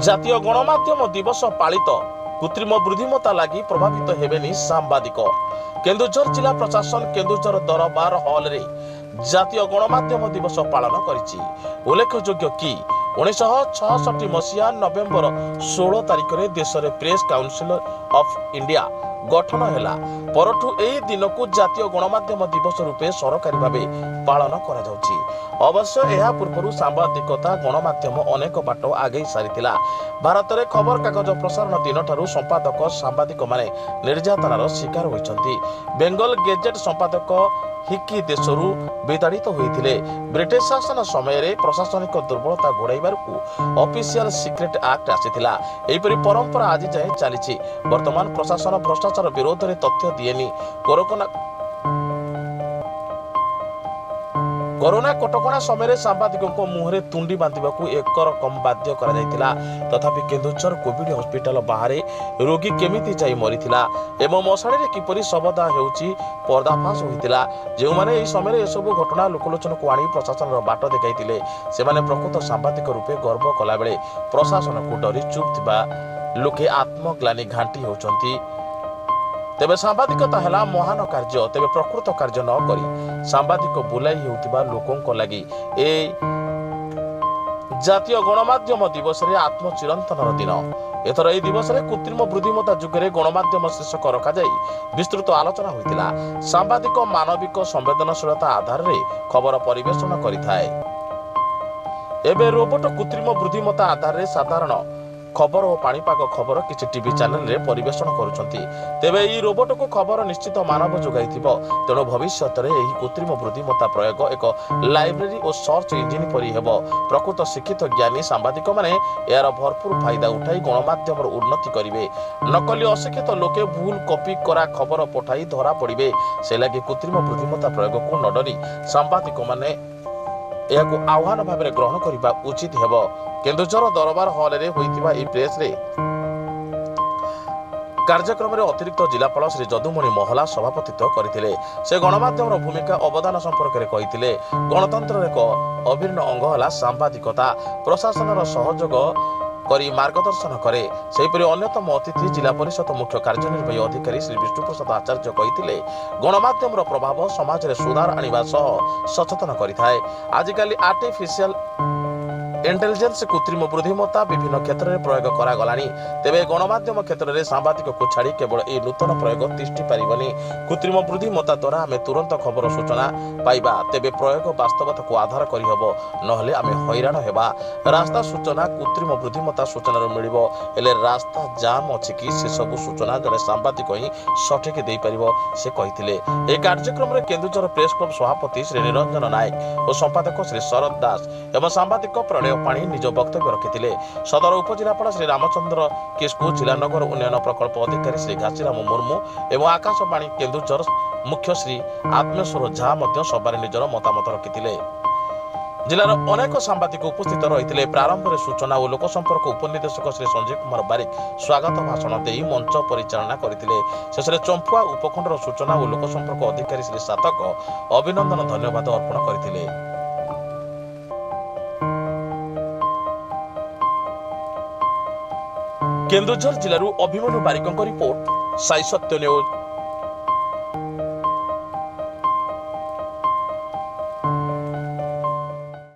ଜାତୀୟ ଗଣମାଧ୍ୟମ ଦିବସ ପାଳିତ କୃତ୍ରିମ ବୁଦ୍ଧିମତ୍ତା ଲାଗି ପ୍ରଭାବିତ ହେବେନି ସାମ୍ବାଦିକ। କେନ୍ଦୁଝର ଜିଲ୍ଲା ପ୍ରଶାସନ କେନ୍ଦୁଝର ଦରବାର ହଲରେ ଜାତୀୟ ଗଣମାଧ୍ୟମ ଦିବସ ପାଳନ କରିଛି। ଉଲ୍ଲେଖଯୋଗ୍ୟ କି 1966 ମସିହା ନଭେମ୍ବର 16 ତାରିଖରେ ଦେଶରେ ପ୍ରେସ୍ କାଉନସିଲ ଅଫ୍ ଇଣ୍ଡିଆ ଗଠନ ହେଲା ପରଠୁ ଏହି ଦିନକୁ ଜାତୀୟ ଗଣମାଧ୍ୟମ ଦିବସ ରୂପେ ସରକାରୀ ଭାବେ ପାଳନ କରାଯାଉଛି। ଅବଶ୍ୟ ଏହା ପୂର୍ବରୁ ସାମ୍ବାଦିକତା ଗଣମାଧ୍ୟମ ଅନେକ ବାଟ ଆଗେଇ ସାରିଥିଲା। ଭାରତରେ ଖବରକାଗଜ ପ୍ରସାରଣ ଦିନଠାରୁ ସମ୍ପାଦକ ସାମ୍ବାଦିକମାନେ ନିର୍ଯାତନାର ଶିକାର ହୋଇଛନ୍ତି। ବେଙ୍ଗଲ ଗେଜେଟ୍ ସମ୍ପାଦକ ହିକି ଦେଶରୁ ବିତାଡ଼ିତ ହୋଇଥିଲେ। ବ୍ରିଟିଶ ଶାସନ ସମୟରେ ପ୍ରଶାସନିକ ଦୁର୍ବଳତା ଘୋଡ଼ାଇବାକୁ ଅଫିସିଆଲ ସିକ୍ରେଟ ଆକ୍ଟ ଆସିଥିଲା। ଏହିପରି ପରମ୍ପରା ଆଜି ଯାଏଁ ଚାଲିଛି। ବର୍ତ୍ତମାନ ପ୍ରଶାସନ ଭ୍ରଷ୍ଟାଚାର ବିରୋଧରେ ତଥ୍ୟ ଦିଏନି। କରୋନା କଟକଣା ସମୟରେ ସାମ୍ବାଦିକଙ୍କ ମୁହଁରେ ତୁଣ୍ଡି ବାନ୍ଧିବାକୁ ଏକରକମ ବାଧ୍ୟ କରାଯାଇଥିଲା। ତଥାପି କେନ୍ଦୁଝର କୋଭିଡ ହସ୍ପିଟାଲ ବାହାରେ ରୋଗୀ କେମିତି ଯାଇ ମରିଥିଲା ଏବଂ ମଶାଣିରେ କିପରି ଶବଦାହ ହେଉଛି ପର୍ଦ୍ଦାଫାଶ ହୋଇଥିଲା। ଯେଉଁମାନେ ଏହି ସମୟରେ ଏସବୁ ଘଟଣା ଲୋକଲୋଚନକୁ ଆଣି ପ୍ରଶାସନର ବାଟ ଦେଖାଇଥିଲେ ସେମାନେ ପ୍ରକୃତ ସାମ୍ବାଦିକ ରୂପେ ଗର୍ବ କଲାବେଳେ ପ୍ରଶାସନକୁ ଡରି ଚୁପ୍ ଥିବା ଲୋକେ ଆତ୍ମଗ୍ଲାନି ଘାଣ୍ଟି ହେଉଛନ୍ତି। ତେବେ ସାମ୍ବାଦିକତା ହେଲା ମହାନ କାର୍ଯ୍ୟ। ତେବେ ପ୍ରକୃତ କାର୍ଯ୍ୟ ନ କରି ସାମ୍ବାଦିକ ବୁଲାଇ ହେଉଥିବା ଲୋକଙ୍କ ଲାଗି এই ଜାତୀୟ ଗଣମାଧ୍ୟମ ଦିବସରେ ଆତ୍ମଚିରନ୍ତନର ଦିନ। ଏଥର ଏହି ଦିବସରେ କୃତ୍ରିମ ବୁଦ୍ଧିମତ୍ତା ଯୁଗରେ ଗଣମାଧ୍ୟମ ଶୀର୍ଷକ ରଖାଯାଇ ବିସ୍ତୃତ ଆଲୋଚନା ହୋଇଥିଲା। ସାମ୍ବାଦିକ ମାନବିକ ସମ୍ବେଦନଶୀଳତା ଆଧାରରେ ଖବର ପରିବେଷଣ କରିଥାଏ। ଏବେ ରୋବୋଟ କୃତ୍ରିମ ବୁଦ୍ଧିମତ୍ତା ଆଧାରରେ ସାଧାରଣ ଖବର ଓ ପାଣିପାଗ ଖବର କିଛି ଟିଭି ଚ୍ୟାନେଲରେ ପରିବେଷଣ କରୁଛନ୍ତି। ତେବେ ଏହି ରୋବୋଟକୁ ଖବର ନିଶ୍ଚିତ ମାନବ ଯୋଗାଇଥିବ। ତେଣୁ ଭବିଷ୍ୟତରେ ଏହି କୃତ୍ରିମ ବୁଦ୍ଧିମତ୍ତା ପ୍ରୟୋଗ ଏକ ଲାଇବ୍ରେରୀ ଓ ସର୍ଚ୍ଚ ଇଞ୍ଜିନ ପରି ହେବ। ପ୍ରକୃତ ଶିକ୍ଷିତ ଜ୍ଞାନୀ ସାମ୍ବାଦିକମାନେ ଏହାର ଭରପୁର ଫାଇଦା ଉଠାଇ ଗଣମାଧ୍ୟମର ଉନ୍ନତି କରିବେ। ନକଲି ଅଶିକ୍ଷିତ ଲୋକେ ଭୁଲ କପି କରା ଖବର ପଠାଇ ଧରା ପଡ଼ିବେ। ସେ ଲାଗି କୃତ୍ରିମ ବୁଦ୍ଧିମତ୍ତା ପ୍ରୟୋଗକୁ ନ ଡରି ସାମ୍ବାଦିକମାନେ ଏହାକୁ ଆହ୍ୱାନ ଭାବରେ ଗ୍ରହଣ କରିବା ଉଚିତ ହେବ। କେନ୍ଦୁଝର ଦରବାର ହଲରେ ହୋଇଥିବା ଏହି ପ୍ରେସରେ କାର୍ଯ୍ୟକ୍ରମରେ ଅତିରିକ୍ତ ଜିଲ୍ଲାପାଳ ଶ୍ରୀ ଯଦୁମଣି ମହଲା ସଭାପତିତ୍ୱ କରିଥିଲେ। ସେ ଗଣମାଧ୍ୟମର ଭୂମିକା ଅବଦାନ ସମ୍ପର୍କରେ କହିଥିଲେ। ଗଣତନ୍ତ୍ରର ଏକ ଅଭିନ୍ନ ଅଙ୍ଗ ହେଲା ସାମ୍ବାଦିକତା। ପ୍ରଶାସନର ସହଯୋଗ କରି ମାର୍ଗଦର୍ଶନ କରେ। ସେହିପରି ଅନ୍ୟତମ ଅତିଥି ଜିଲ୍ଲା ପରିଷଦ ମୁଖ୍ୟ କାର୍ଯ୍ୟନିର୍ବାହୀ ଅଧିକାରୀ ଶ୍ରୀ ବିଷ୍ଣୁପ୍ରସାଦ ଆଚାର୍ଯ୍ୟ କହିଥିଲେ, ଗଣମାଧ୍ୟମର ପ୍ରଭାବ ସମାଜରେ ସୁଧାର ଆଣିବା ସହ ସଚେତନ କରିଥାଏ। ଆଜିକାଲି ଆର୍ଟିଫିସିଆଲ ଇଣ୍ଟେଲିଜେନ୍ସ କୃତ୍ରିମ ବୁଦ୍ଧିମତ୍ତା ବିଭିନ୍ନ କ୍ଷେତ୍ରରେ ପ୍ରୟୋଗ କରାଗଲାଣି। ତେବେ ଗଣମାଧ୍ୟମ କ୍ଷେତ୍ରରେ ସାମ୍ବାଦିକକୁ ଛାଡ଼ି କେବଳ ଏହି ନୂତନ ପ୍ରୟୋଗ ତିଷ୍ଠି ପାରିବନି। କୃତ୍ରିମ ବୁଦ୍ଧିମତ୍ତା ଦ୍ୱାରା ଆମେ ତୁରନ୍ତ ଖବର ସୂଚନା ପାଇବା। ତେବେ ପ୍ରୟୋଗ ବାସ୍ତବତାକୁ ଆଧାର କରିହେବ, ନହେଲେ ଆମେ ହଇରାଣ ହେବା। ରାସ୍ତା ସୂଚନା କୃତ୍ରିମ ବୁଦ୍ଧିମତ୍ତା ସୂଚନାରୁ ମିଳିବ, ହେଲେ ରାସ୍ତା ଜାମ୍ ଅଛି କି ସେସବୁ ସୂଚନା ଜଣେ ସାମ୍ବାଦିକ ହିଁ ସଠିକ୍ ଦେଇପାରିବ, ସେ କହିଥିଲେ। ଏହି କାର୍ଯ୍ୟକ୍ରମରେ କେନ୍ଦୁଝର ପ୍ରେସ୍ କ୍ଲବ ସଭାପତି ଶ୍ରୀ ନିରଞ୍ଜନ ନାୟକ ଓ ସମ୍ପାଦକ ଶ୍ରୀ ଶରଦ ଦାସ ଏବଂ ସାମ୍ବାଦିକ ପ୍ରଣୟ ପାଣି ନିଜ ବକ୍ତବ୍ୟ ରଖିଥିଲେ। ସଦର ଉପଜିଲ୍ଲାପାଳ ଶ୍ରୀ ରାମଚନ୍ଦ୍ର କିସ୍କୁ, ଜିଲ୍ଲାନଗର ଉନ୍ନୟନ ପ୍ରକଳ୍ପ ଅଧିକାରୀ ଶ୍ରୀ ଘାସିରାମ ମୁର୍ମୁ ଏବଂ ଆକାଶବାଣୀ କେନ୍ଦୁଝର ମୁଖ୍ୟ ଶ୍ରୀ ଆତ୍ମେଶ୍ୱର ଝା ମଧ୍ୟ ସଭାରେ ନିଜର ମତାମତ ରଖିଥିଲେ। ଜିଲ୍ଲାର ଅନେକ ସାମ୍ବାଦିକ ଉପସ୍ଥିତ ରହିଥିଲେ। ପ୍ରାରମ୍ଭରେ ସୂଚନା ଓ ଲୋକସମ୍ପର୍କ ଉପନିର୍ଦ୍ଦେଶକ ଶ୍ରୀ ସଞ୍ଜୟ କୁମାର ବାରିକ ସ୍ୱାଗତ ଭାଷଣ ଦେଇ ମଞ୍ଚ ପରିଚାଳନା କରିଥିଲେ। ଶେଷରେ ଚମ୍ପୁଆ ଉପଖଣ୍ଡର ସୂଚନା ଓ ଲୋକସମ୍ପର୍କ ଅଧିକାରୀ ଶ୍ରୀ ସାତକ ଅଭିନନ୍ଦନ ଧନ୍ୟବାଦ ଅର୍ପଣ କରିଥିଲେ। କେନ୍ଦୁଝର ଜିଲ୍ଲାରୁ ଅଭିମନ୍ୟୁ ବାରିକଙ୍କ ରିପୋର୍ଟ, ସାଇ ସତ୍ୟ ନ୍ୟୁଜ୍।